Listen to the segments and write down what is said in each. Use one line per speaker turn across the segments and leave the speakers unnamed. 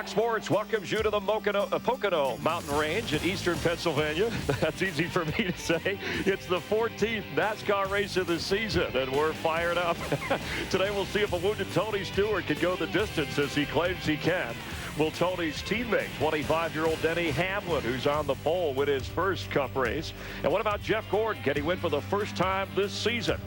Fox Sports welcomes you to the Pocono mountain range in eastern Pennsylvania. That's easy for me to say. It's the 14th NASCAR race of the season, and we're fired up. Today we'll see if a wounded Tony Stewart can go the distance as he claims he can. Will Tony's teammate, 25-year-old Denny Hamlin, who's on the pole, win his first Cup race? And what about Jeff Gordon? Can he win for the first time this season?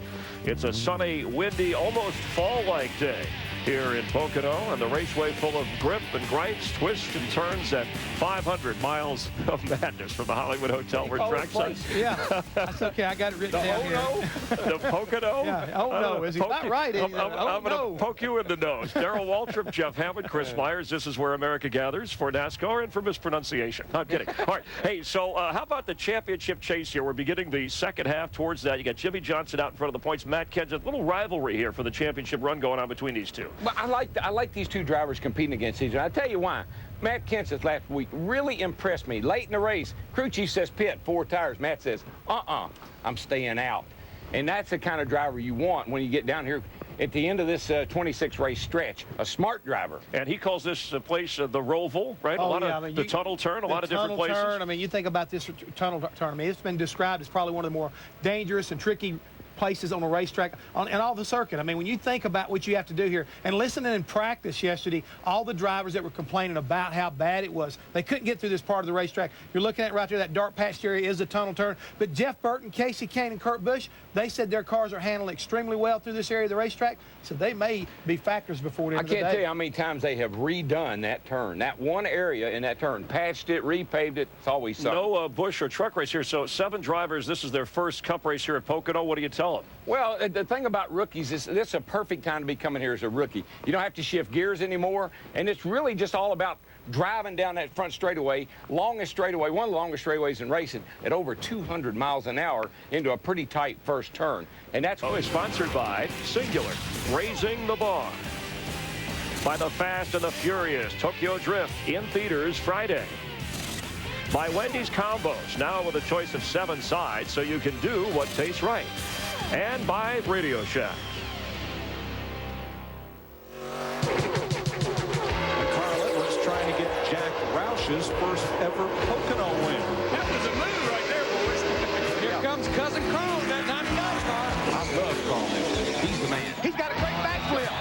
It's a sunny, windy, almost fall-like day here in Pocono, and the raceway full of grip and gripes, twists and turns, and 500 miles of madness from the Hollywood Hotel where trackside.
Yeah, that's okay. I got it written down here.
The Pocono?
Yeah. Oh, no. Is he not right?
I'm going to poke you in the nose. Darrell Waltrip, Jeff Hamlin, Chris Myers. This is where America gathers for NASCAR and for mispronunciation. I'm kidding. All right. Hey, so how about the championship chase here? We're beginning the second half towards that. You got Jimmy Johnson out in front of the points. Matt Kenseth, a little rivalry here for the championship run going on between these two.
Well, I like these two drivers competing against each other. I'll tell you why. Matt Kenseth last week really impressed me. Late in the race, crew chief says pit, 4 tires. Matt says, I'm staying out. And that's the kind of driver you want when you get down here at the end of this 26 race stretch, a smart driver.
And he calls this place the Roval, right? The tunnel turn, a lot of different places.
I mean, you think about this tunnel turn. I mean, it's been described as probably one of the more dangerous and tricky places on a racetrack and all the circuit. I mean, when you think about what you have to do here, and listening in practice yesterday, all the drivers that were complaining about how bad it was, they couldn't get through this part of the racetrack. You're looking at right there, that dark patched area is the tunnel turn. But Jeff Burton, Casey Kane, and Kurt Busch, they said their cars are handling extremely well through this area of the racetrack, so they may be factors before the end of the day.
I can't tell you how many times they have redone that turn, that one area in that turn, patched it, repaved it. It's always something.
No Busch or truck race here, so 7 drivers. This is their first Cup race here at Pocono. What do you tell them?
Well, the thing about rookies is this is a perfect time to be coming here as a rookie. You don't have to shift gears anymore, and it's really just all about driving down that front straightaway, longest straightaway, one of the longest straightaways in racing, at over 200 miles an hour into a pretty tight first turn. And that's
always sponsored by Singular, raising the bar. By the Fast and the Furious, Tokyo Drift, in theaters Friday. By Wendy's Combos, now with a choice of 7 sides, so you can do what tastes right. And by Radio Shack.
Carl Edwards trying to get Jack Roush's first ever Pocono win.
That was a move right there, boys. Here comes Cousin Carl that 99 car.
I love Carl Edwards. He's the man.
He's got a great backflip.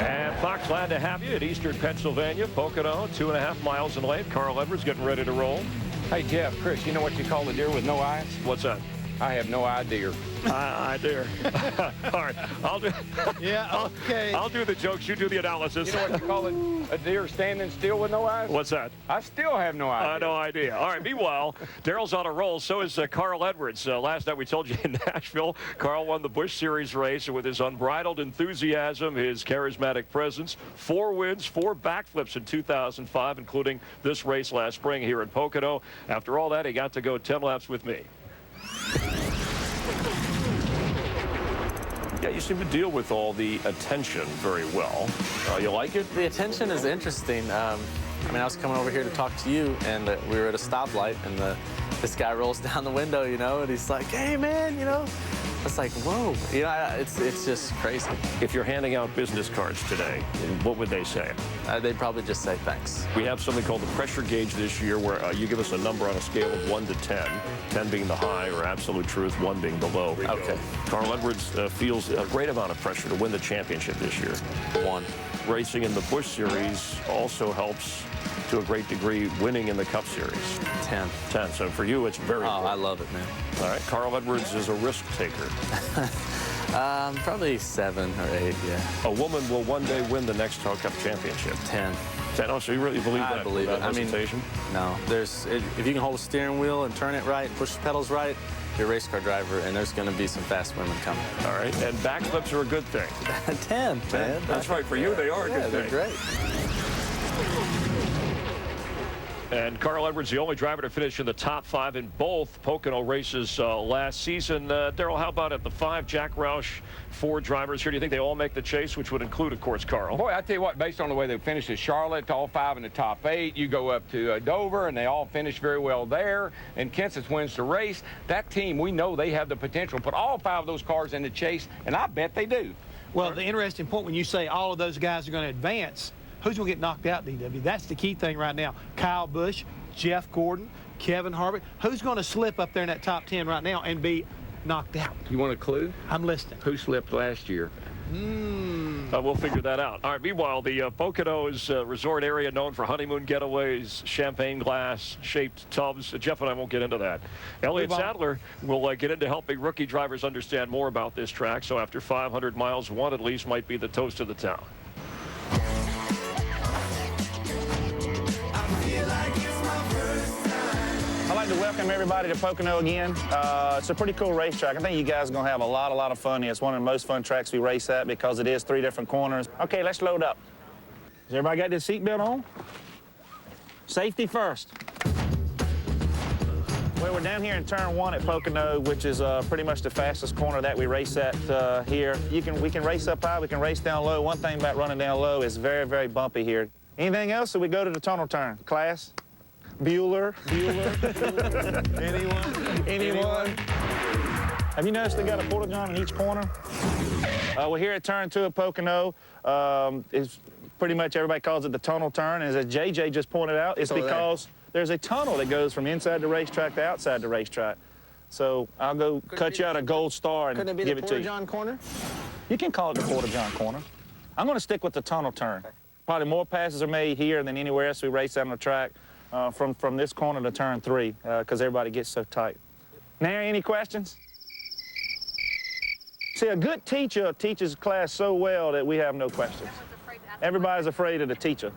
And Fox, glad to have you at eastern Pennsylvania, Pocono, 2.5 miles in length. Carl Edwards getting ready to roll.
Hey, Jeff, Chris, you know what you call a deer with no eyes?
What's that?
I have no idea.
I dare. All right, I'll do.
Yeah, okay.
I'll do the jokes. You do the analysis.
You know what you call a deer standing still with no eyes?
What's that?
I still have no idea.
No idea. All right, meanwhile, Darrell's on a roll. So is Carl Edwards. Last night we told you in Nashville, Carl won the Busch Series race, and with his unbridled enthusiasm, his charismatic presence, 4 wins, 4 backflips in 2005, including this race last spring here in Pocono. After all that, he got to go 10 laps with me. Yeah, you seem to deal with all the attention very well. You like it?
The attention is interesting. I mean, I was coming over here to talk to you, and we were at a stoplight, and this guy rolls down the window, you know, and he's like, "Hey, man," you know. It's like, whoa, you know, it's just crazy.
If you're handing out business cards today, what would they say?
They'd probably just say thanks.
We have something called the pressure gauge this year where you give us a number on a scale of 1 to 10, 10 being the high or absolute truth, 1 being the low.
Okay.
Carl Edwards feels a great amount of pressure to win the championship this year.
1.
Racing in the Busch Series also helps to a great degree winning in the Cup Series.
10.
10. So for you, it's very important.
I love it, man.
All right. Carl Edwards is a risk taker.
Probably 7 or 8, yeah.
A woman will one day win the next Cup championship.
10.
10. Oh, so you really believe that?
I believe it. I mean, no. If you can hold a steering wheel and turn it right, push the pedals right, you're a race car driver, and there's going to be some fast women coming.
All right. And backflips are a good thing.
10, man.
That's right. For you, they are a good thing.
They're great.
And Carl Edwards, the only driver to finish in the top 5 in both Pocono races last season. Darrell, how about at the 5, Jack Roush, 4 drivers here? Do you think they all make the chase, which would include, of course, Carl?
Boy, I tell you what, based on the way they finished at Charlotte, all 5 in the top 8, you go up to Dover, and they all finish very well there, and Kenseth wins the race. That team, we know they have the potential to put all 5 of those cars in the chase, and I bet they do.
Well, the interesting point when you say all of those guys are going to advance, who's going to get knocked out, DW? That's the key thing right now. Kyle Busch, Jeff Gordon, Kevin Harvick. Who's going to slip up there in that top 10 right now and be knocked out?
You want a clue?
I'm listening.
Who slipped last year?
We'll figure that out. All right, meanwhile, the Pocono is a resort area known for honeymoon getaways, champagne glass-shaped tubs. Jeff and I won't get into that. Elliott Sadler will get into helping rookie drivers understand more about this track. So after 500 miles, one at least might be the toast of the town.
I'd like to welcome everybody to Pocono again. It's a pretty cool racetrack. I think you guys are going to have a lot of fun here. It's one of the most fun tracks we race at because it is 3 different corners. Okay, let's load up. Has everybody got their seatbelt on? Safety first. Well, we're down here in turn 1 at Pocono, which is pretty much the fastest corner that we race at here. We can race up high, we can race down low. One thing about running down low is very, very bumpy here. Anything else, so we go to the tunnel turn. Class? Bueller? Anyone? Have you noticed they got a porta-john in each corner? We're here at turn 2 of Pocono. It's pretty much everybody calls it the tunnel turn. As JJ just pointed out, it's because there's a tunnel that goes from inside the racetrack to outside the racetrack. So I'll go cut you out a gold star and give it to you.
Couldn't it be the porta-john corner?
You can call it the porta-john corner. I'm going to stick with the tunnel turn. Probably more passes are made here than anywhere else we race out on the track. From this corner to turn 3, because everybody gets so tight. Now, any questions? See, a good teacher teaches class so well that we have no questions. Everybody's afraid of the teacher.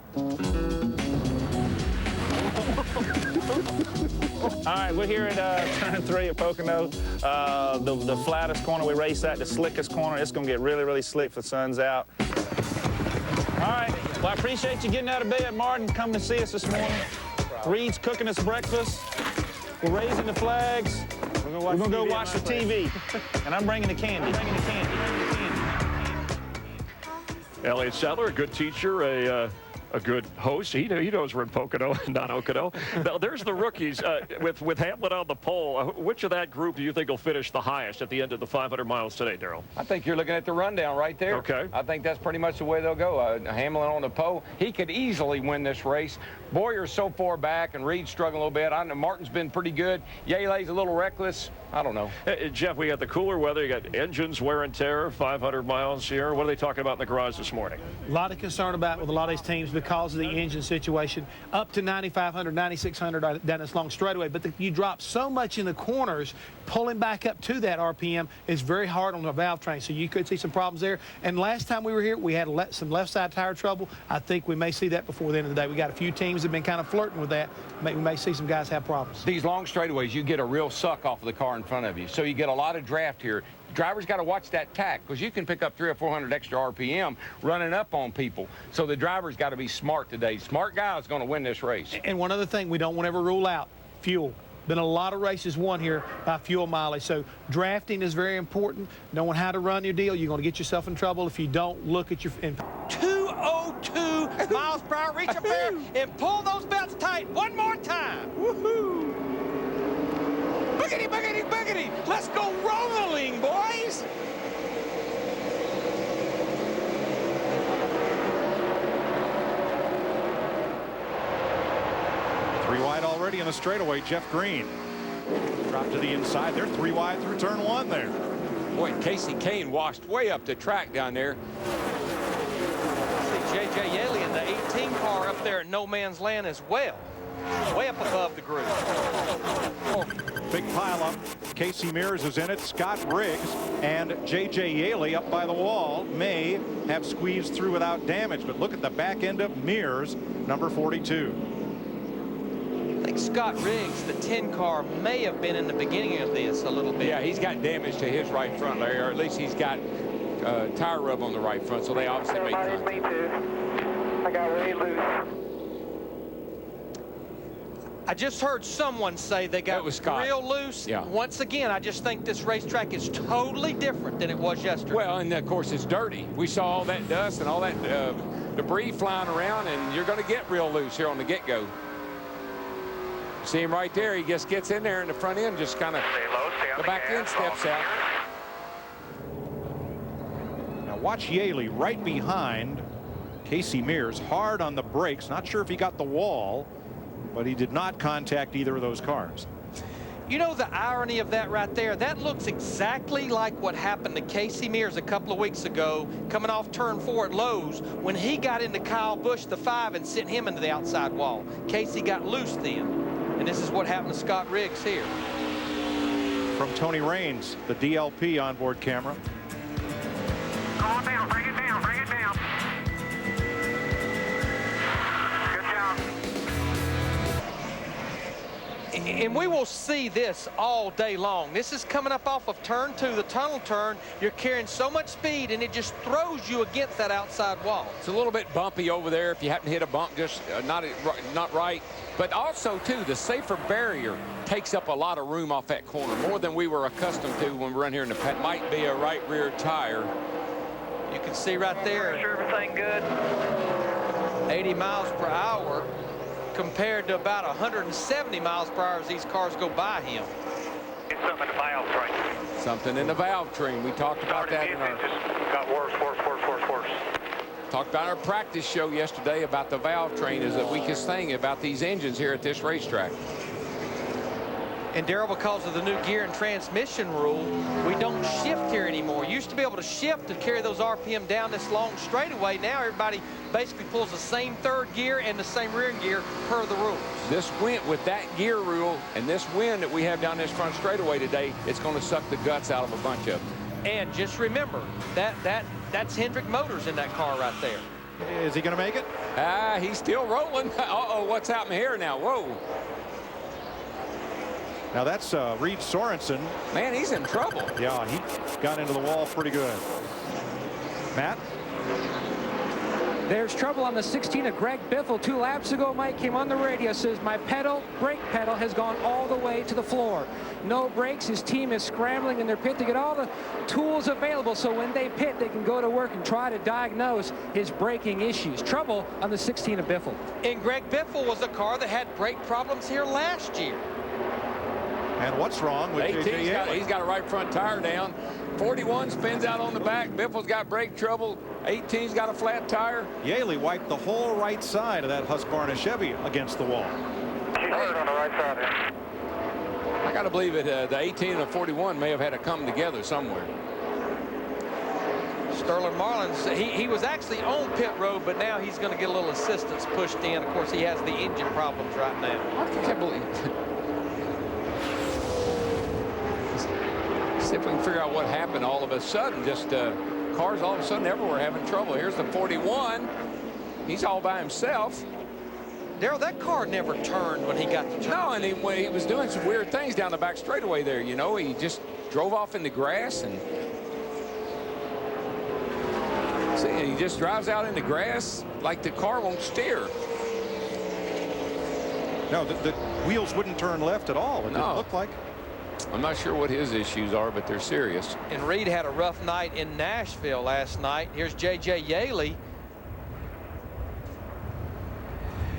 All right, we're here at turn 3 at Pocono. The flattest corner we race at, the slickest corner. It's going to get really, really slick for the sun's out. All right, well, I appreciate you getting out of bed, Martin, coming to see us this morning. Reed's cooking us breakfast. We're raising the flags. We're going to go watch the TV. And I'm bringing the candy.
Elliott Sadler, a good teacher, a good host. He knows we're in Pocono, not Ocono. Now, there's the rookies. With Hamlin on the pole, which of that group do you think will finish the highest at the end of the 500 miles today, Darrell?
I think you're looking at the rundown right there.
Okay.
I think that's pretty much the way they'll go. Hamlin on the pole. He could easily win this race. Boyer's so far back, and Reed's struggling a little bit. I know Martin's been pretty good. Yale's a little reckless. I don't know.
Jeff, we got the cooler weather. You got engines wear and tear, 500 miles here. What are they talking about in the garage this morning?
A lot of concern about with a lot of these teams because of the engine situation. Up to 9,500, 9,600 down this long straightaway. But you drop so much in the corners, pulling back up to that RPM is very hard on the valve train. So you could see some problems there. And last time we were here, we had some left side tire trouble. I think we may see that before the end of the day. We got a few teams that have been kind of flirting with that. We may see some guys have problems.
These long straightaways, you get a real suck off of the car in front of you. So you get a lot of draft here. Drivers got to watch that tack because you can pick up 300 or 400 extra RPM running up on people. So the driver's got to be smart today. Smart guy is going to win this race.
And one other thing we don't want to ever rule out, fuel. Been a lot of races won here by fuel mileage. So drafting is very important. Knowing how to run your deal, you're going to get yourself in trouble if you don't look at your...
202 miles per hour. Reach up there and pull those belts tight one more time. Woohoo! Boogity, boogity, boogity. Let's go rolling, boys.
Three wide already in the straightaway. Jeff Green dropped to the inside. They're 3 wide through turn 1 there.
Boy, Casey Kane washed way up the track down there.
See J.J. Yale in the 18 car up there in no man's land as well. Way up above the group.
Big pile up. Casey Mears is in it. Scott Briggs and J.J. Yaley up by the wall may have squeezed through without damage. But look at the back end of Mears, number 42.
I think Scott Riggs, the 10 car, may have been in the beginning of this a little bit.
Yeah, he's got damage to his right front, Larry, or at least he's got tire rub on the right front, so they obviously made contact.
Me too. I got way loose.
I just heard someone say they got real loose.
Yeah.
Once again, I just think this racetrack is totally different than it was yesterday.
Well, and of course it's dirty. We saw all that dust and all that debris flying around, and you're going to get real loose here on the get-go. See him right there. He just gets in there in the front end, just kind of the back end steps out.
Now watch Yaley right behind Casey Mears, hard on the brakes. Not sure if he got the wall, but he did not contact either of those cars.
You know the irony of that right there? That looks exactly like what happened to Casey Mears a couple of weeks ago coming off turn 4 at Lowe's when he got into Kyle Busch, the 5, and sent him into the outside wall. Casey got loose then. And this is what happened to Scott Riggs here.
From Tony Raines, the DLP onboard camera.
Calm down, bring it down, bring it down. Good job.
And we will see this all day long. This is coming up off of turn 2, the tunnel turn. You're carrying so much speed, and it just throws you against that outside wall.
It's a little bit bumpy over there if you happen to hit a bump just not right. But also, too, the safer barrier takes up a lot of room off that corner, more than we were accustomed to when we run here in the pit. Might be a right rear tire.
You can see right there.
Sure everything good?
80 miles per hour compared to about 170 miles per hour as these cars go by him.
It's something in the valve train.
Something in the valve train. We talked about that in our...
It just got worse.
Talked about our practice show yesterday about the valve train is the weakest thing about these engines here at this racetrack.
And Darrell, because of the new gear and transmission rule, we don't shift here anymore. You used to be able to shift to carry those RPM down this long straightaway. Now everybody basically pulls the same third gear and the same rear gear per the rules.
This wind with that gear rule and this wind that we have down this front straightaway today, it's going to suck the guts out of a bunch of them.
And just remember that's Hendrick Motors in that car right there.
Is he going to make it?
He's still rolling. Uh-oh, what's happening here now? Whoa.
Now that's Reed Sorensen.
Man, he's in trouble.
Yeah, he got into the wall pretty good. Matt?
There's trouble on the 16 of Greg Biffle. 2 laps ago, Mike came on the radio, says my brake pedal has gone all the way to the floor. No brakes. His team is scrambling in their pit to get all the tools available so when they pit, they can go to work and try to diagnose his braking issues. Trouble on the 16 of Biffle.
And Greg Biffle was a car that had brake problems here last year.
And what's wrong with JJ?
He's got a right front tire down. 41 spins out on the back. Biffle's got brake trouble. 18's got a flat tire.
Yaley wiped the whole right side of that Husqvarna Chevy against the wall.
She's hurt on the right side there.
I got to believe it. The 18 and the 41 may have had to come together somewhere.
Sterling Marlins, he was actually on pit road, but now he's going to get a little assistance pushed in. Of course, he has the engine problems right now.
I can't believe it. See if we can figure out what happened all of a sudden. Just cars all of a sudden everywhere having trouble. Here's the 41. He's all by himself.
Darrell, that car never turned when he got to turn.
No, and he was doing some weird things down the back straightaway there. You know, he just drove off in the grass and see, he just drives out in the grass like the car won't steer.
No, the wheels wouldn't turn left at all. It didn't look like.
I'm not sure what his issues are, but they're serious.
And Reed had a rough night in Nashville last night. Here's J.J. Yaley.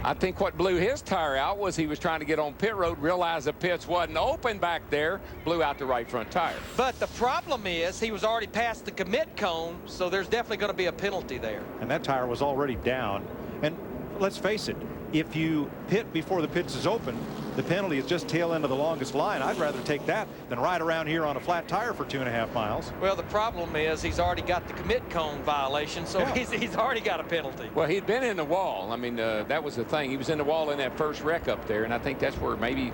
I think what blew his tire out was he was trying to get on pit road, realized the pits wasn't open back there, blew out the right front tire.
But the problem is he was already past the commit cone, so there's definitely going to be a penalty there.
And that tire was already down. And let's face it, if you pit before the pits is open, the penalty is just tail end of the longest line. I'd rather take that than ride around here on a flat tire for 2.5 miles.
Well, the problem is he's already got the commit cone violation, so he's already got a penalty.
Well, he'd been in the wall. I mean, that was the thing. He was in the wall in that first wreck up there, and I think that's where maybe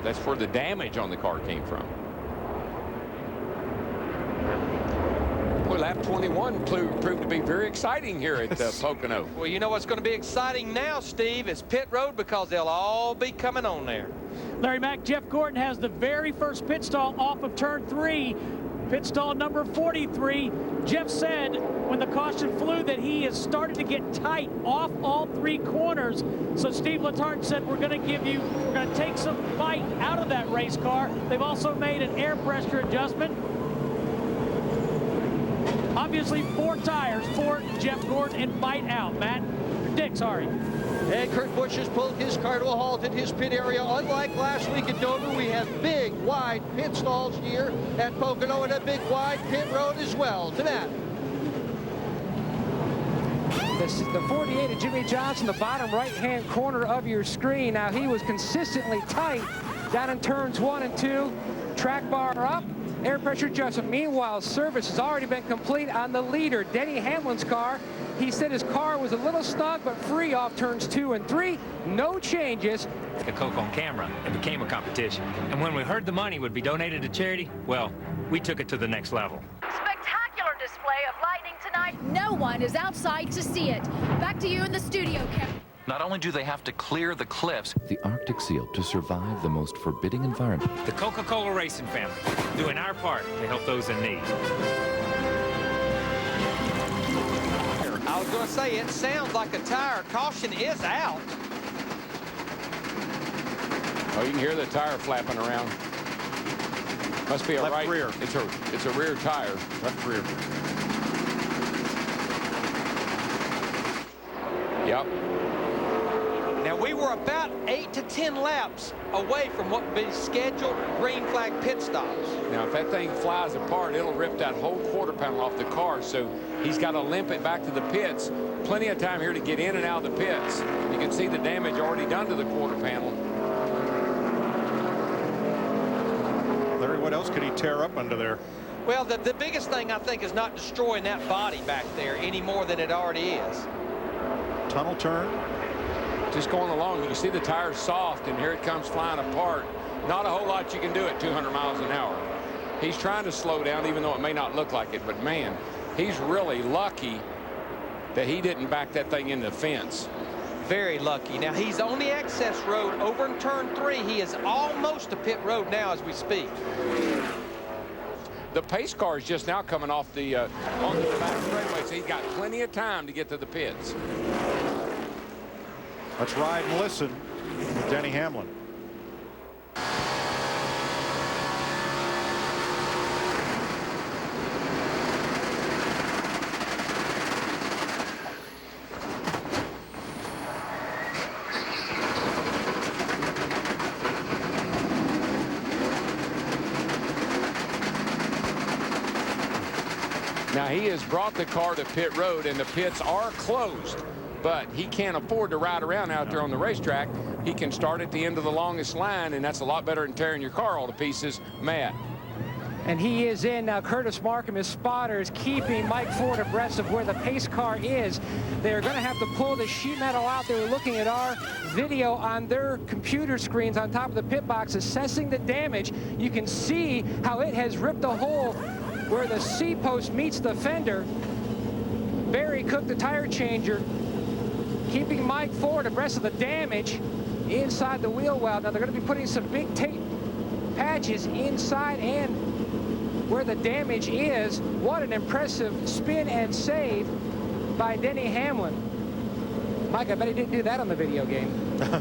that's where the damage on the car came from. Well, lap 21 proved to be very exciting here at Pocono.
Well, you know what's going to be exciting now, Steve, is pit road, because they'll all be coming on there.
Larry Mack, Jeff Gordon has the very first pit stall off of turn 3. Pit stall number 43. Jeff said when the caution flew that he has started to get tight off all 3 corners. So Steve Letarte said we're going to take some fight out of that race car. They've also made an air pressure adjustment. Obviously 4 tires for Jeff Gordon and fight out. Dick, sorry.
And Kurt Busch has pulled his car to a halt in his pit area. Unlike last week at Dover, we have big, wide pit stalls here at Pocono and a big, wide pit road as well. To that.
The 48 of Jimmy Johnson, the bottom right-hand corner of your screen. Now, he was consistently tight down in turns 1 and 2. Track bar up, air pressure adjustment. Meanwhile, service has already been complete on the leader, Denny Hamlin's car. He said his car was a little snug but free off turns 2 and 3. No changes.
The Coke on camera, it became a competition. And when we heard the money would be donated to charity, well, we took it to the next level.
Spectacular display of lightning tonight. No one is outside to see it. Back to you in the studio, Kevin.
Not only do they have to clear the cliffs,
the Arctic seal to survive the most forbidding environment.
The Coca-Cola Racing family, doing our part to help those in need.
I was going to say, it sounds like a tire. Caution is out.
Oh, you can hear the tire flapping around. Must be a
left
right
rear.
It's a rear tire.
Left rear.
Yep.
Now, we were about 8 to 10 laps away from what would be scheduled green flag pit stops.
Now, if that thing flies apart, it'll rip that whole quarter panel off the car, so he's got to limp it back to the pits. Plenty of time here to get in and out of the pits. You can see the damage already done to the quarter panel.
Larry, what else could he tear up under there?
Well, the biggest thing, I think, is not destroying that body back there any more than it already is.
Tunnel turn.
Just going along, you can see the tire's soft, and here it comes flying apart. Not a whole lot you can do at 200 miles an hour. He's trying to slow down, even though it may not look like it, but man, he's really lucky that he didn't back that thing into the fence.
Very lucky. Now, he's on the access road over in turn 3. He is almost to pit road now as we speak.
The pace car is just now coming off the onto the back straightaway, so he's got plenty of time to get to the pits.
Let's ride and listen with Denny Hamlin.
Now, he has brought the car to pit road, and the pits are closed. But he can't afford to ride around out there on the racetrack. He can start at the end of the longest line, and that's a lot better than tearing your car all to pieces. Matt.
And he is in now. Curtis Markham, his spotters, keeping Mike Ford abreast of where the pace car is. They're going to have to pull the sheet metal out. They were looking at our video on their computer screens on top of the pit box, assessing the damage. You can see how it has ripped a hole where the C-post meets the fender. Barry Cook, the tire changer, keeping Mike Ford abreast of the damage inside the wheel well. Now, they're going to be putting some big tape patches inside and where the damage is. What an impressive spin and save by Denny Hamlin. Mike, I bet he didn't do that on the video game.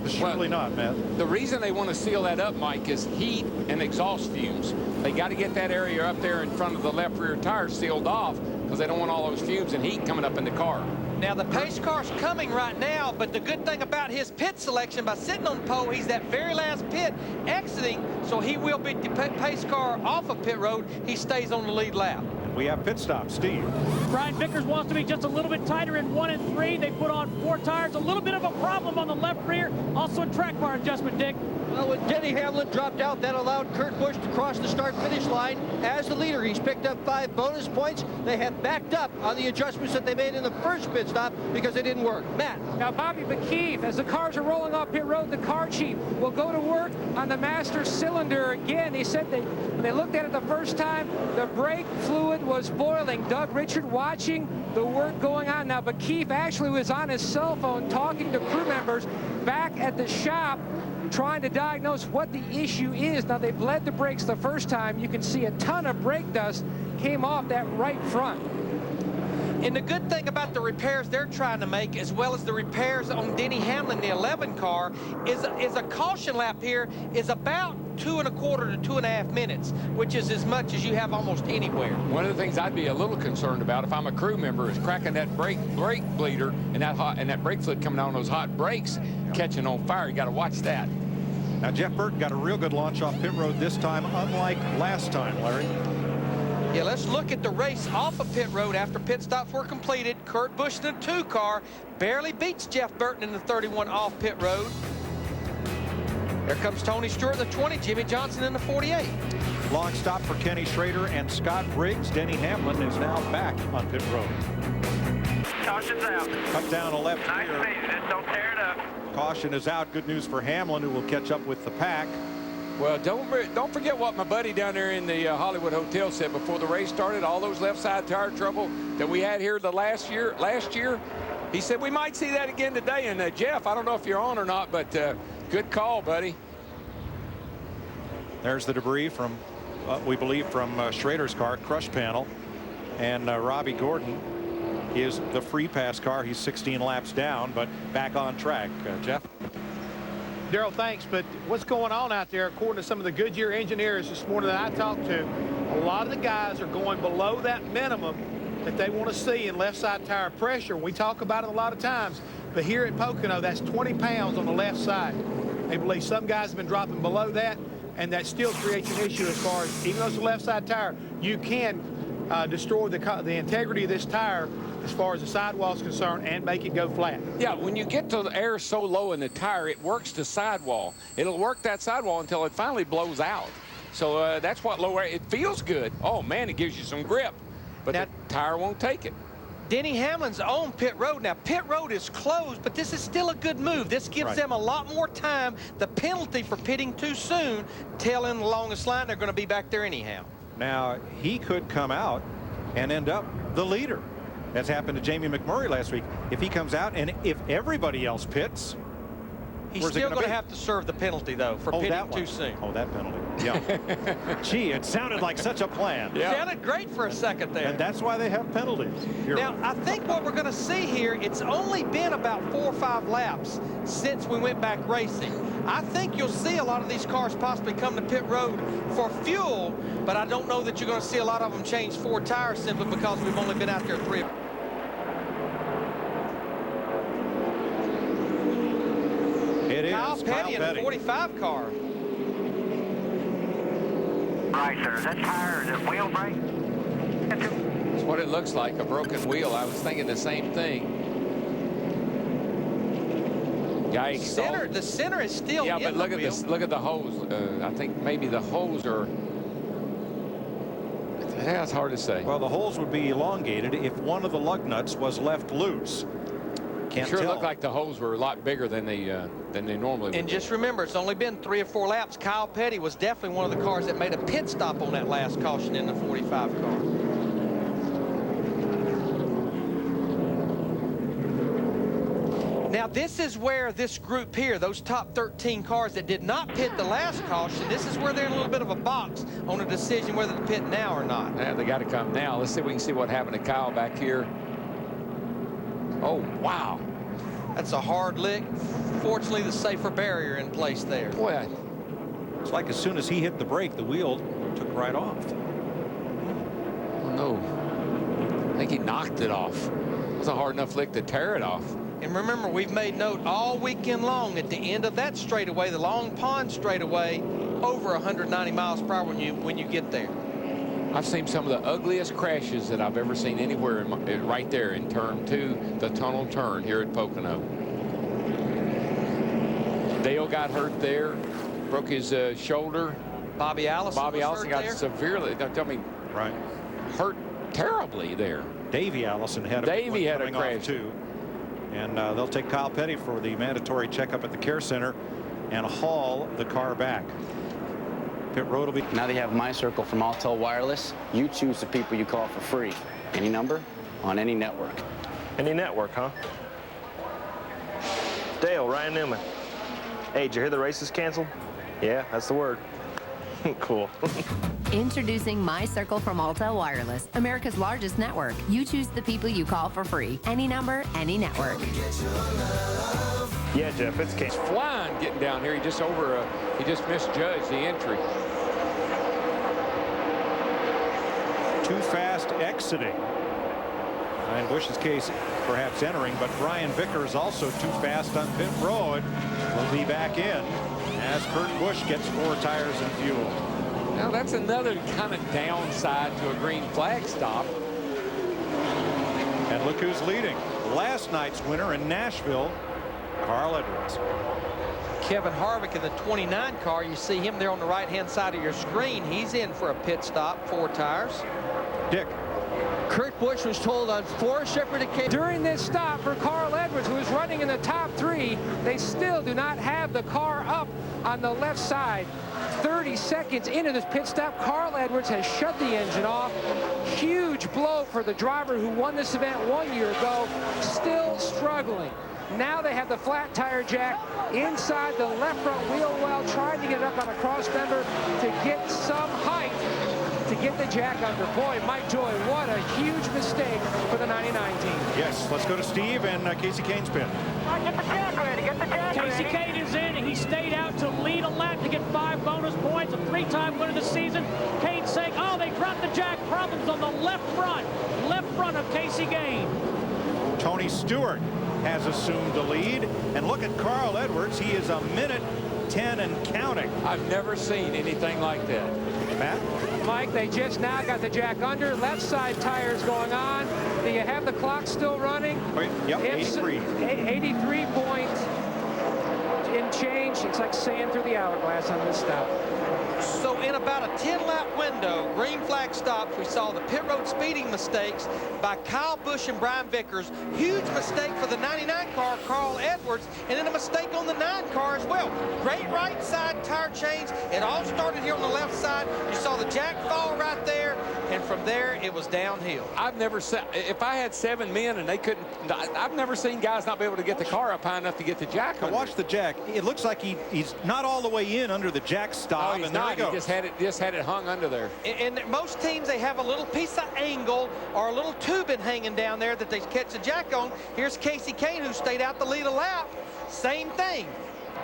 Surely not, man.
The reason they want to seal that up, Mike, is heat and exhaust fumes. They got to get that area up there in front of the left rear tire sealed off because they don't want all those fumes and heat coming up in the car.
Now, the pace car's coming right now, but the good thing about his pit selection, by sitting on the pole, he's that very last pit exiting, so he will beat the pace car off of pit road. He stays on the lead lap.
We have pit stop. Steve.
Brian Vickers wants to be just a little bit tighter in 1 and 3. They put on 4 tires. A little bit of a problem on the left rear. Also a track bar adjustment, Dick.
Well, when Denny Hamlin dropped out, that allowed Kurt Busch to cross the start-finish line as the leader. He's picked up 5 bonus points. They have backed up on the adjustments that they made in the first pit stop because they didn't work. Matt.
Now, Bobby McKeith, as the cars are rolling off pit road, the car chief will go to work on the master cylinder again. He said that when they looked at it the first time, the brake fluid was boiling. Doug Richard watching the work going on. Now, McKeith actually was on his cell phone talking to crew members back at the shop, trying to diagnose what the issue is. Now, they bled the brakes the first time. You can see a ton of brake dust came off that right front.
And the good thing about the repairs they're trying to make, as well as the repairs on Denny Hamlin, the 11 car, is a caution lap here is about 2 1/4 to 2.5 minutes, which is as much as you have almost anywhere.
One of the things I'd be a little concerned about if I'm a crew member is cracking that brake bleeder and that brake fluid coming out on those hot brakes catching on fire. You got to watch that.
Now, Jeff Burton got a real good launch off pit road this time, unlike last time, Larry.
Yeah, let's look at the race off of pit road after pit stops were completed. Kurt Busch in the 2 car barely beats Jeff Burton in the 31 off pit road. There comes Tony Stewart in the 20, Jimmy Johnson in the 48.
Long stop for Kenny Schrader and Scott Briggs. Denny Hamlin is now back on pit road.
Caution's out.
Cut down a left
Nice
here.
speed. Just don't tear it up.
Caution is out. Good news for Hamlin, who will catch up with the pack.
Well, don't forget what my buddy down there in the Hollywood Hotel said before the race started. All those left side tire trouble that we had here last year, he said we might see that again today. And Jeff, I don't know if you're on or not, but good call, buddy.
There's the debris from, we believe, from Schrader's car, crush panel. And Robbie Gordon is the free pass car. He's 16 laps down, but back on track. Jeff?
Daryl, thanks. But what's going on out there, according to some of the Goodyear engineers this morning that I talked to, a lot of the guys are going below that minimum that they want to see in left side tire pressure. We talk about it a lot of times, but here at Pocono, that's 20 pounds on the left side. They believe some guys have been dropping below that, and that still creates an issue as far as, even though it's a left side tire, you can destroy the integrity of this tire as far as the sidewall is concerned and make it go flat.
Yeah, when you get to the air so low in the tire, it works the sidewall. It'll work that sidewall until it finally blows out. So that's what low air, it feels good. Oh man, it gives you some grip, but that tire won't take it.
Denny Hamlin's on pit road. Now, pit road is closed, but this is still a good move. This gives them a lot more time. The penalty for pitting too soon, tail in the longest line, they're going to be back there anyhow.
Now, he could come out and end up the leader. That's happened to Jamie McMurray last week. If he comes out and if everybody else pits,
he's still going to have to serve the penalty, though, for pitting too soon.
Oh, that penalty. Yeah. Gee, it sounded like such a plan.
Yeah. It sounded great for a second there.
And that's why they have penalties.
Now, I think what we're going to see here, it's only been about 4 or 5 laps since we went back racing. I think you'll see a lot of these cars possibly come to pit road for fuel, but I don't know that you're going to see a lot of them change 4 tires simply because we've only been out there 3.
It
Kyle
is
Petty in the 45 car.
Right, sir. That tire, is it wheel brake?
That's what it looks like, a broken wheel. I was thinking the same thing.
Yikes. The center is still
yeah,
in
but look
the
at
wheel.
this. Look at the hose. I think maybe the holes are. Yeah, it's hard to say.
Well, the holes would be elongated if one of the lug nuts was left loose. Can't
sure
tell.
looked like the holes were a lot bigger than they normally would.
And just remember, it's only been 3 or 4 laps. Kyle Petty was definitely one of the cars that made a pit stop on that last caution in the 45 car. Now, this is where this group here, those top 13 cars that did not pit the last caution, this is where they're in a little bit of a box on a decision whether to pit now or not.
Yeah, they got to come now. Let's see if we can see what happened to Kyle back here. Oh, wow.
That's a hard lick. Fortunately, the safer barrier in place there.
Boy,
it's like as soon as he hit the brake, the wheel took right off.
Oh, no. I think he knocked it off. It was a hard enough lick to tear it off.
And remember, we've made note all weekend long at the end of that straightaway, the Long Pond straightaway, over 190 miles per hour when you get there.
I've seen some of the ugliest crashes that I've ever seen anywhere right there in turn 2, the tunnel turn here at Pocono. Dale got hurt there, broke his shoulder.
Bobby Allison
got severely, hurt terribly there.
Davey Allison had a
crash
too. And they'll take Kyle Petty for the mandatory checkup at the care center and haul the car back. Pit road will be.
Now they have My Circle from Altel Wireless. You choose the people you call for free. Any number, on any network.
Any network, huh? Dale, Ryan Newman. Hey, did you hear the race is canceled? Yeah, that's the word. Cool.
Introducing My Circle from Altel Wireless, America's largest network. You choose the people you call for free. Any number, any network.
Yeah, Jeff, it's
He's flying getting down here. He just misjudged the entry.
Too fast exiting. In Busch's case, perhaps entering, but Brian Vickers also too fast on pit road. Will be back in as Kurt Busch gets 4 tires and fuel.
Now, that's another kind of downside to a green flag stop.
And look who's leading. Last night's winner in Nashville, Carl Edwards.
Kevin Harvick in the 29 car. You see him there on the right-hand side of your screen. He's in for a pit stop, 4 tires.
Dick.
Kurt Busch was told on 4 separate occasions.
During this stop for Carl Edwards, who is running in the top 3, they still do not have the car up on the left side. 30 seconds into this pit stop, Carl Edwards has shut the engine off. Huge blow for the driver who won this event 1 year ago, still struggling. Now they have the flat tire jack inside the left front wheel well, trying to get it up on a cross member to get some height to get the jack under. Boy, Mike Joy, what a huge mistake for the 99 team.
Yes, let's go to Steve and Casey Kane's pit.
Get the jack ready. Get the jack ready.
Casey Kane is in. He stayed out to lead a lap to get 5 bonus points, a 3-time winner this season. Kane saying, oh, they dropped the jack. Problems on the left front of Casey Kane.
Tony Stewart has assumed the lead. And look at Carl Edwards. He is a minute 10 and counting.
I've never seen anything like that.
Matt?
Mike, they just now got the jack under. Left side tires going on. Do you have the clock still running?
Yep,
It's
83.
83 points in change. It's like sand through the hourglass on this stop.
So in about a 10-lap window, green flag stops, we saw the pit road speeding mistakes by Kyle Busch and Brian Vickers. Huge mistake for the 99 car, Carl Edwards, and then a mistake on the 9 car as well. Great right side tire change. It all started here on the left side. You saw the jack fall right there, and from there it was downhill.
I've never seen, if I had 7 men and they couldn't, I've never seen guys not be able to get the car up high enough to get the jack under.
Watch the jack. It looks like he's not all the way in under the jack stop.
Oh, he's
and there
not.
he goes.
He just had it hung under there.
And most teams, they have a little piece of angle or a little tubing hanging down there that they catch the jack on. Here's Casey Kane, who stayed out to lead a lap. Same thing.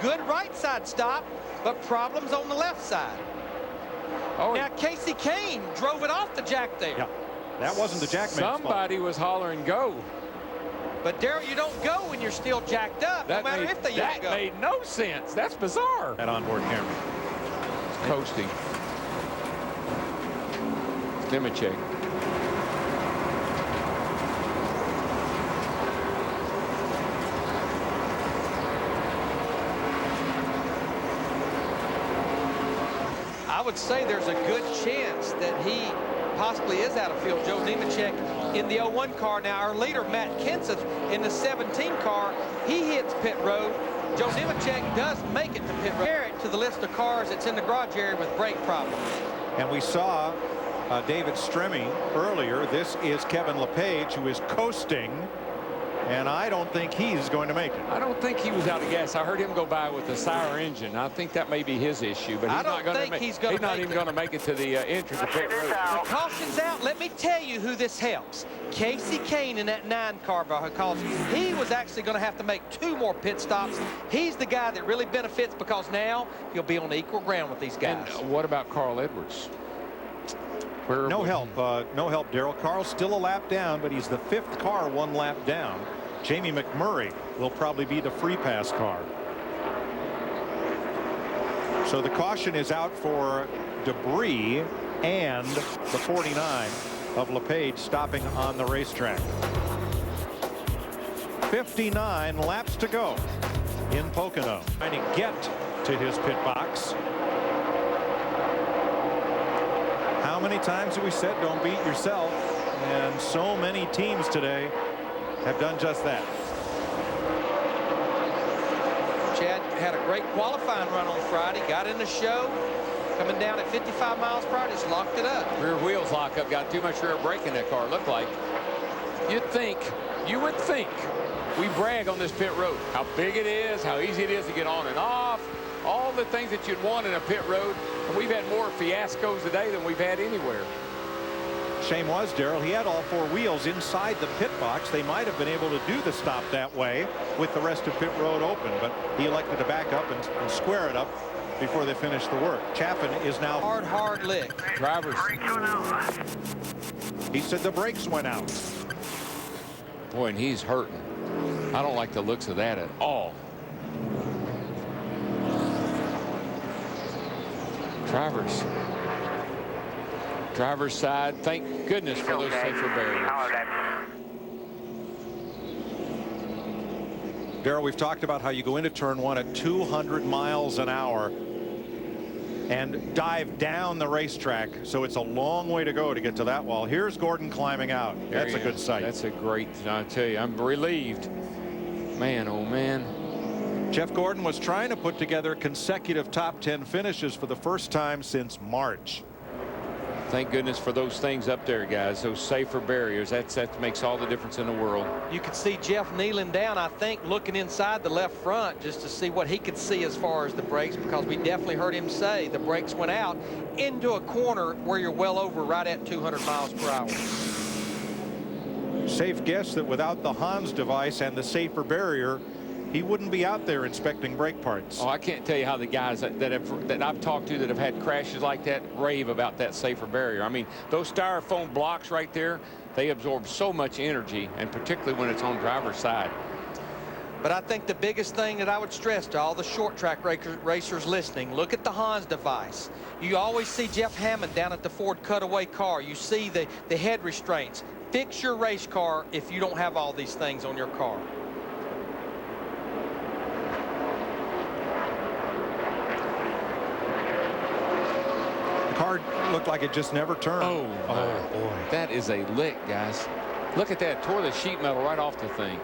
Good right side stop, but problems on the left side.
Oh,
now Casey Kane drove it off the jack there.
Yeah, that wasn't the jackman's fault.
Somebody was hollering go.
But Darrell, you don't go when you're still jacked up, no matter if they
that
go.
made no sense. That's bizarre.
That onboard camera.
Coasting. Nemechek.
I would say there's a good chance that he possibly is out of field. Joe Nemechek in the 01 car. Now our leader, Matt Kenseth, in the 17 car, he hits pit road. Joe Nemechek does make it to pit road. Compare it to the list of cars that's in the garage area with brake problems.
And we saw David Stremme earlier. This is Kevin LePage, who is coasting, and I don't think he's going to make it.
I don't think he was out of gas. I heard him go by with the Sire engine. I think that may be his issue, but he's not going to make. He's not even going to make it to the entrance of pit road.
The caution's out. Let me tell you who this helps. Casey Kane in that 9 car, because he was actually going to have to make 2 more pit stops. He's the guy that really benefits because now he'll be on equal ground with these guys.
And what about Carl Edwards?
No help, Darrell. Carl's still a lap down, but he's the 5th car 1 lap down. Jamie McMurray will probably be the free pass car. So the caution is out for debris and the 49 of LePage stopping on the racetrack. 59 laps to go in Pocono. Trying to get to his pit box. How many times have we said don't beat yourself? And so many teams today have done just that.
Chad had a great qualifying run on Friday, got in the show, coming down at 55 miles per hour, just locked it up.
Rear wheels lock up, got too much rear brake in that car, looked like. You would think we brag on this pit road, how big it is, how easy it is to get on and off, all the things that you'd want in a pit road. And we've had more fiascos today than we've had anywhere.
Shame was, Darrell, he had all 4 wheels inside the pit box. They might have been able to do the stop that way with the rest of pit road open, but he elected to back up and square it up before they finished the work. Chaffin is now
hard lick.
Drivers.
He said the brakes went out.
Boy, and he's hurting. I don't like the looks of that at all. Drivers Driver's side, thank goodness for those safer barriers.
Darrell, we've talked about how you go into turn 1 at 200 miles an hour and dive down the racetrack, so it's a long way to go to get to that wall. Here's Gordon climbing out. That's a good sight.
That's a great, I tell you, I'm relieved. Man, oh man.
Jeff Gordon was trying to put together consecutive top 10 finishes for the first time since March.
Thank goodness for those things up there, guys, those safer barriers. That makes all the difference in the world.
You could see Jeff kneeling down, I think, looking inside the left front just to see what he could see as far as the brakes, because we definitely heard him say the brakes went out into a corner where you're well over right at 200 miles per hour.
Safe guess that without the Hans device and the safer barrier, he wouldn't be out there inspecting brake parts.
Oh, I can't tell you how the guys that I've talked to that have had crashes like that rave about that safer barrier. I mean, those styrofoam blocks right there, they absorb so much energy, and particularly when it's on driver's side.
But I think the biggest thing that I would stress to all the short track racers listening, look at the Hans device. You always see Jeff Hammond down at the Ford cutaway car. You see the head restraints. Fix your race car if you don't have all these things on your car.
Car looked like it just never turned.
Oh boy. That is a lick, guys. Look at that. Tore the sheet metal right off the thing.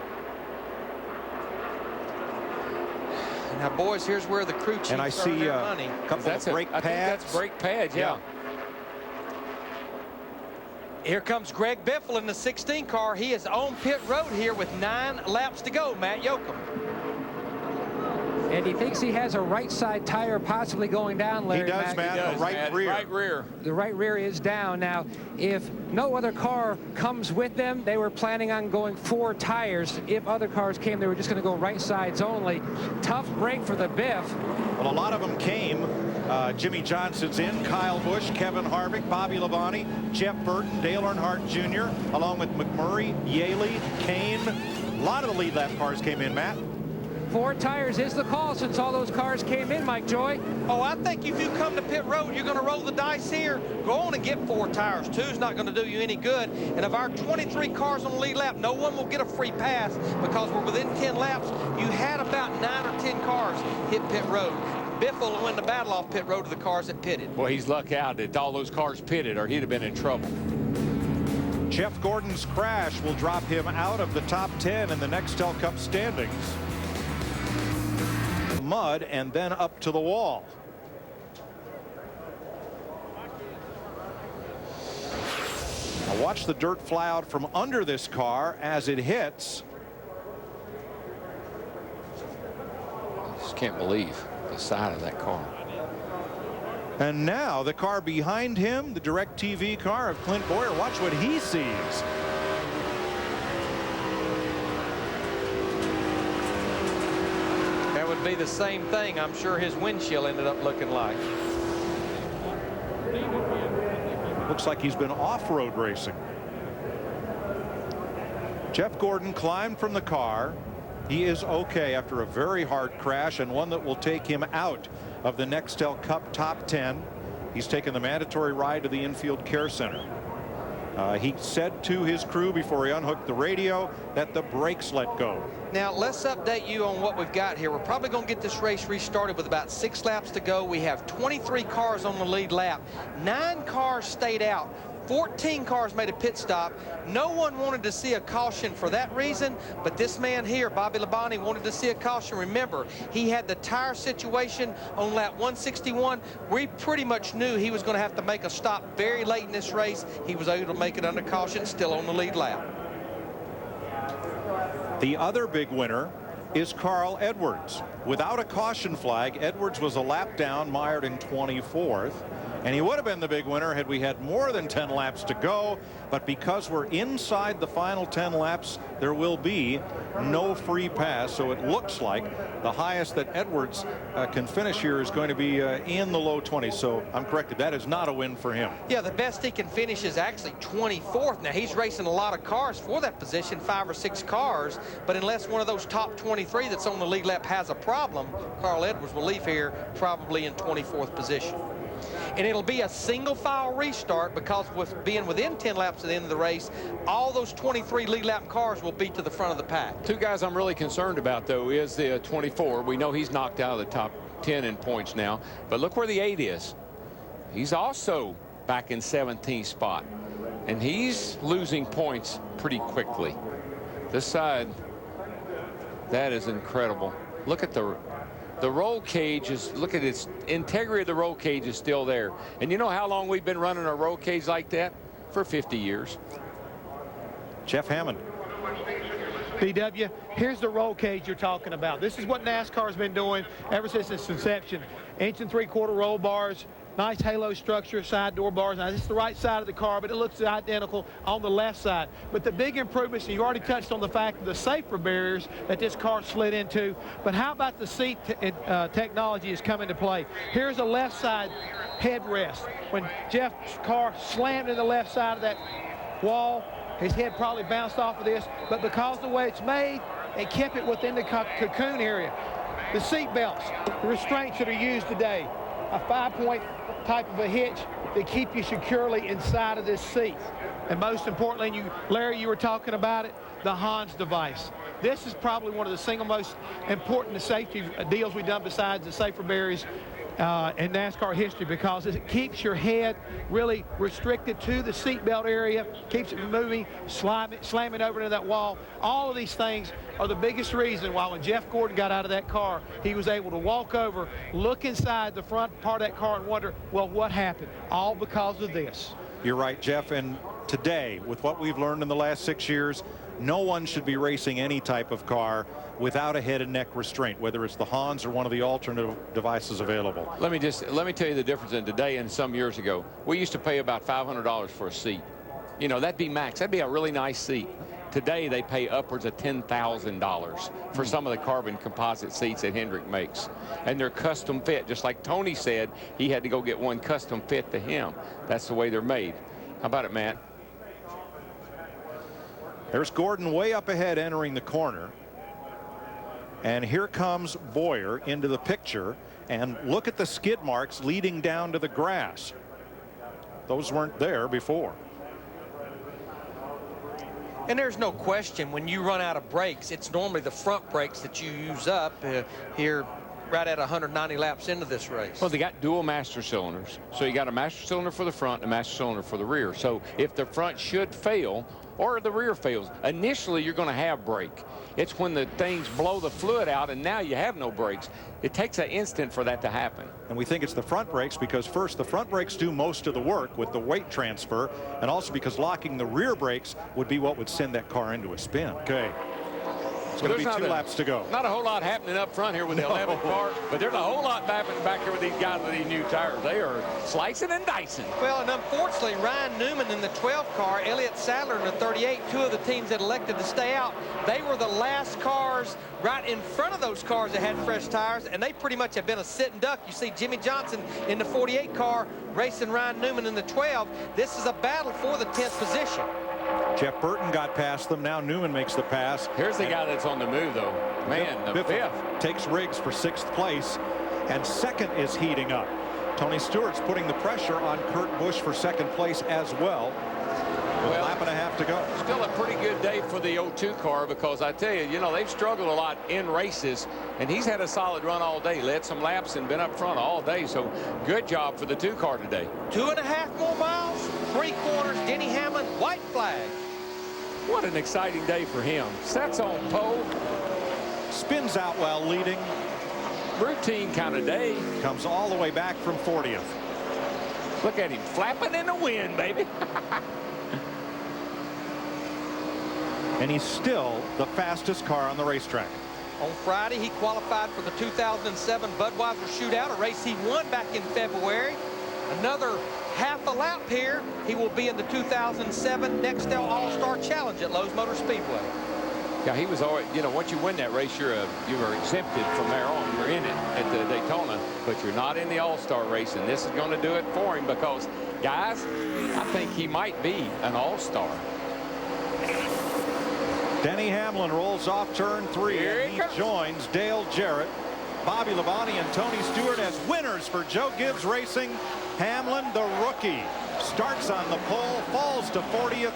Now, boys, here's where the crew chiefs
and I see
their
a
money.
couple of brake pads.
I think that's brake pads, yeah.
Here comes Greg Biffle in the 16 car. He is on pit road here with 9 laps to go. Matt Yoakum.
And he thinks he has a right side tire possibly going down, Larry.
He does, Matt. The right rear.
Right rear.
The right rear is down. Now, if no other car comes with them, they were planning on going 4 tires. If other cars came, they were just going to go right sides only. Tough break for the Biff.
Well, a lot of them came. Jimmy Johnson's in, Kyle Busch, Kevin Harvick, Bobby Labonte, Jeff Burton, Dale Earnhardt Jr., along with McMurray, Yaley, Kane. A lot of the lead lap cars came in, Matt.
4 tires is the call since all those cars came in, Mike Joy.
Oh, I think if you come to pit road, you're going to roll the dice here. Go on and get 4 tires. 2's not going to do you any good. And of our 23 cars on the lead lap, no one will get a free pass because we're within 10 laps. You had about 9 or 10 cars hit pit road. Biff will win the battle off pit road to the cars that pitted.
Well, he's lucked out that all those cars pitted, or he'd have been in trouble.
Jeff Gordon's crash will drop him out of the top 10 in the Nextel Cup standings. Mud and then up to the wall. Now watch the dirt fly out from under this car as it hits.
I just can't believe the side of that car.
And now the car behind him, the DirecTV car of Clint Boyer. Watch what he sees.
That would be the same thing. I'm sure his windshield ended up looking like.
Looks like he's been off-road racing. Jeff Gordon climbed from the car. He is okay after a very hard crash, and one that will take him out of the Nextel Cup top 10. He's taken the mandatory ride to the infield care center. He said to his crew before he unhooked the radio that the brakes let go.
Now, let's update you on what we've got here. We're probably going to get this race restarted with about 6 laps to go. We have 23 cars on the lead lap. 9 cars stayed out. 14 cars made a pit stop. No one wanted to see a caution for that reason, but this man here, Bobby Labonte, wanted to see a caution. Remember, he had the tire situation on lap 161. We pretty much knew he was going to have to make a stop very late in this race. He was able to make it under caution, still on the lead lap.
The other big winner is Carl Edwards. Without a caution flag, Edwards was a lap down, mired in 24th. And he would have been the big winner had we had more than 10 laps to go. But because we're inside the final 10 laps, there will be no free pass. So it looks like the highest that Edwards can finish here is going to be in the low 20s. So I'm corrected. That is not a win for him.
Yeah, the best he can finish is actually 24th. Now, he's racing a lot of cars for that position, 5 or 6 cars. But unless one of those top 23 that's on the lead lap has a problem, Carl Edwards will leave here probably in 24th position. and it'll be a single file restart because with being within 10 laps at the end of the race, all those 23 lead lap cars will be to the front of the pack.
Two guys I'm really concerned about, though, is the 24. We know he's knocked out of the top 10 in points now, but look where the 8 is. He's also back in 17th spot, and he's losing points pretty quickly. This side, that is incredible. Look at the roll cage is, look at its integrity of the roll cage is still there. And you know how long we've been running a roll cage like that? For 50 years.
Jeff Hammond.
BW, here's the roll cage you're talking about. This is what NASCAR's been doing ever since its inception. 1 3/4 roll bars, nice halo structure, side door bars. Now, this is the right side of the car, but it looks identical on the left side. But the big improvements, and you already touched on the fact of the safer barriers that this car slid into. But how about the seat technology is coming to play? Here's a left side headrest. When Jeff's car slammed in the left side of that wall, his head probably bounced off of this, but because of the way it's made, it kept it within the cocoon area. The seat belts, the restraints that are used today, a 5-point type of a hitch that keep you securely inside of this seat. And most importantly, Larry, you were talking about it, the Hans device. This is probably one of the single most important safety deals we've done besides the safer barriers in NASCAR history, because it keeps your head really restricted to the seatbelt area, keeps it from moving, slamming over into that wall. All of these things are the biggest reason why when Jeff Gordon got out of that car, he was able to walk over, look inside the front part of that car and wonder, well, what happened? All because of this.
You're right, Jeff. And today, with what we've learned in the last 6 years, no one should be racing any type of car without a head and neck restraint, whether it's the Hans or one of the alternative devices available.
Let me tell you the difference in today and some years ago. We used to pay about $500 for a seat. You know, that'd be max. That'd be a really nice seat. Today they pay upwards of $10,000 for some of the carbon composite seats that Hendrick makes, and they're custom fit. Just like Tony said, he had to go get one custom fit to him. That's the way they're made. How about it, Matt?
There's Gordon way up ahead entering the corner. And here comes Boyer into the picture. And look at the skid marks leading down to the grass. Those weren't there before.
And there's no question, when you run out of brakes, it's normally the front brakes that you use up here right at 190 laps into this race.
Well, they got dual master cylinders. So you got a master cylinder for the front and a master cylinder for the rear. So if the front should fail or the rear fails, initially you're going to have brake. It's when the things blow the fluid out and now you have no brakes. It takes an instant for that to happen.
And we think it's the front brakes because, first, the front brakes do most of the work with the weight transfer, and also because locking the rear brakes would be what would send that car into a spin. Okay. It's going to be 2 laps to go.
Not a whole lot happening up front here with the 11th car, but there's a whole lot happening back here with these guys with these new tires. They are slicing and dicing.
Well, and unfortunately, Ryan Newman in the 12 car, Elliott Sadler in the 38, two of the teams that elected to stay out, they were the last cars right in front of those cars that had fresh tires, and they pretty much have been a sitting duck. You see Jimmy Johnson in the 48 car racing Ryan Newman in the 12. This is a battle for the 10th position.
Jeff Burton got past them. Now Newman makes the pass.
Here's the guy that's on the move, though. Man, the fifth.
Takes Riggs for 6th place, and 2nd is heating up. Tony Stewart's putting the pressure on Kurt Busch for 2nd place as well. Well, a lap and a half to go.
Still a pretty good day for the 02 car, because I tell you, they've struggled a lot in races, and he's had a solid run all day, led some laps and been up front all day. So good job for the 2 car today.
2.5 more miles, 3 corners, Denny Hamlin, white flag.
What an exciting day for him. Sets on pole.
Spins out while leading.
Routine kind of day.
Comes all the way back from 40th.
Look at him flapping in the wind, baby.
And he's still the fastest car on the racetrack.
On Friday, he qualified for the 2007 Budweiser Shootout, a race he won back in February. Another half a lap here, he will be in the 2007 Nextel All-Star Challenge at Lowe's Motor Speedway.
Yeah, he was already, once you win that race, you are exempted from there on. You're in it at the Daytona, but you're not in the All-Star race, and this is going to do it for him because, guys, I think he might be an All-Star.
Denny Hamlin rolls off turn 3, and he joins Dale Jarrett, Bobby Labonte, and Tony Stewart as winners for Joe Gibbs Racing Hamlin, the rookie, starts on the pole, falls to 40th,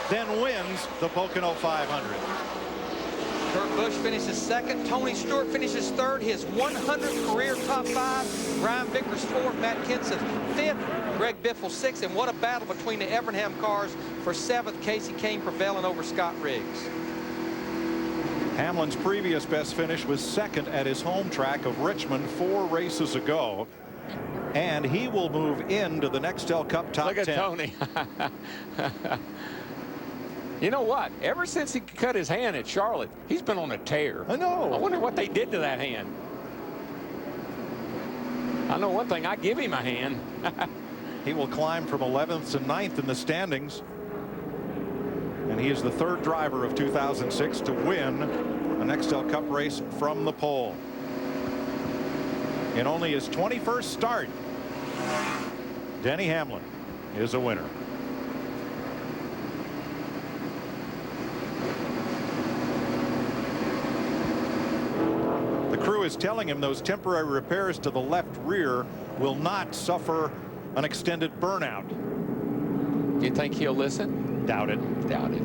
then wins the Pocono 500.
Kurt Busch finishes second. Tony Stewart finishes third. His 100th career top 5. Brian Vickers fourth. Matt Kenseth fifth. Greg Biffle sixth. And what a battle between the Evernham cars for seventh. Casey Kane prevailing over Scott Riggs.
Hamlin's previous best finish was second at his home track of Richmond 4 races ago. And he will move into the Nextel Cup top 10.
Look at Tony. You know what? Ever since he cut his hand at Charlotte, he's been on a tear.
I know.
I wonder what they did to that hand. I know one thing. I give him a hand.
He will climb from 11th to 9th in the standings. And he is the 3rd driver of 2006 to win a Nextel Cup race from the pole. In only his 21st start, Denny Hamlin is a winner. The crew is telling him those temporary repairs to the left rear will not suffer an extended burnout.
Do you think he'll listen?
Doubt it.
Doubt it.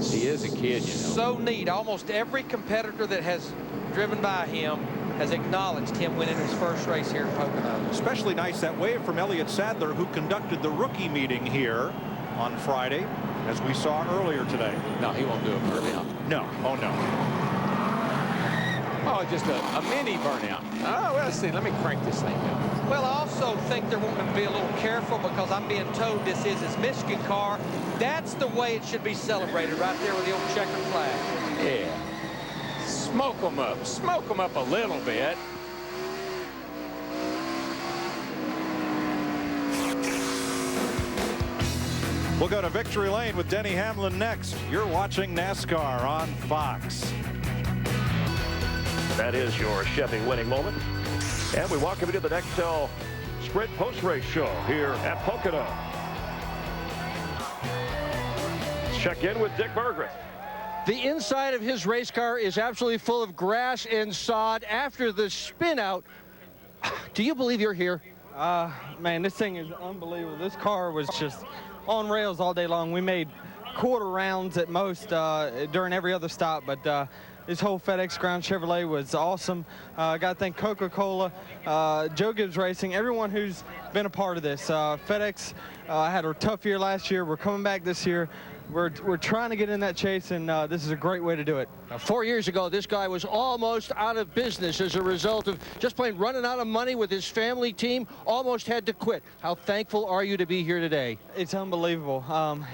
He is a kid, you know.
So neat. Almost every competitor that has driven by him has acknowledged him winning his first race here in Pocono.
Especially nice that wave from Elliott Sadler, who conducted the rookie meeting here on Friday, as we saw earlier today.
No, he won't do a burnout.
No. Oh, no.
Oh, just a mini burnout. Oh, well, let's see. Let me crank this thing down.
Well, I also think they're wanting to be a little careful because I'm being told this is his Michigan car. That's the way it should be celebrated, right there with the old checkered flag.
Yeah. Smoke them up. Smoke them up a little bit.
We'll go to Victory Lane with Denny Hamlin next. You're watching NASCAR on Fox.
That is your Chevy winning moment. And we welcome you to the Nextel Sprint post-race show here at Pocono. Let's check in with Dick Berggren.
The inside of his race car is absolutely full of grass and sod after the spin out. Do you believe you're here?
Man, this thing is unbelievable. This car was just on rails all day long. We made quarter rounds at most during every other stop, but this whole FedEx Ground Chevrolet was awesome. I got to thank Coca-Cola, Joe Gibbs Racing, everyone who's been a part of this. FedEx had a tough year last year. We're coming back this year. We're trying to get in that chase, and this is a great way to do it.
4 years ago, this guy was almost out of business as a result of just plain running out of money with his family team, almost had to quit. How thankful are you to be here today?
It's unbelievable.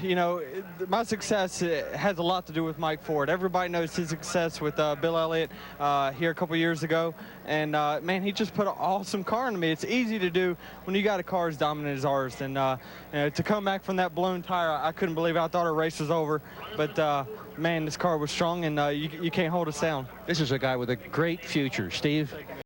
You know, my success has a lot to do with Mike Ford. Everybody knows his success with Bill Elliott here a couple years ago, and man, he just put an awesome car into me. It's easy to do when you got a car as dominant as ours, and you know, to come back from that blown tire, I couldn't believe it. I thought our race was over, but man, this car was strong, and you can't hold us down.
This is a guy with a great future. Steve?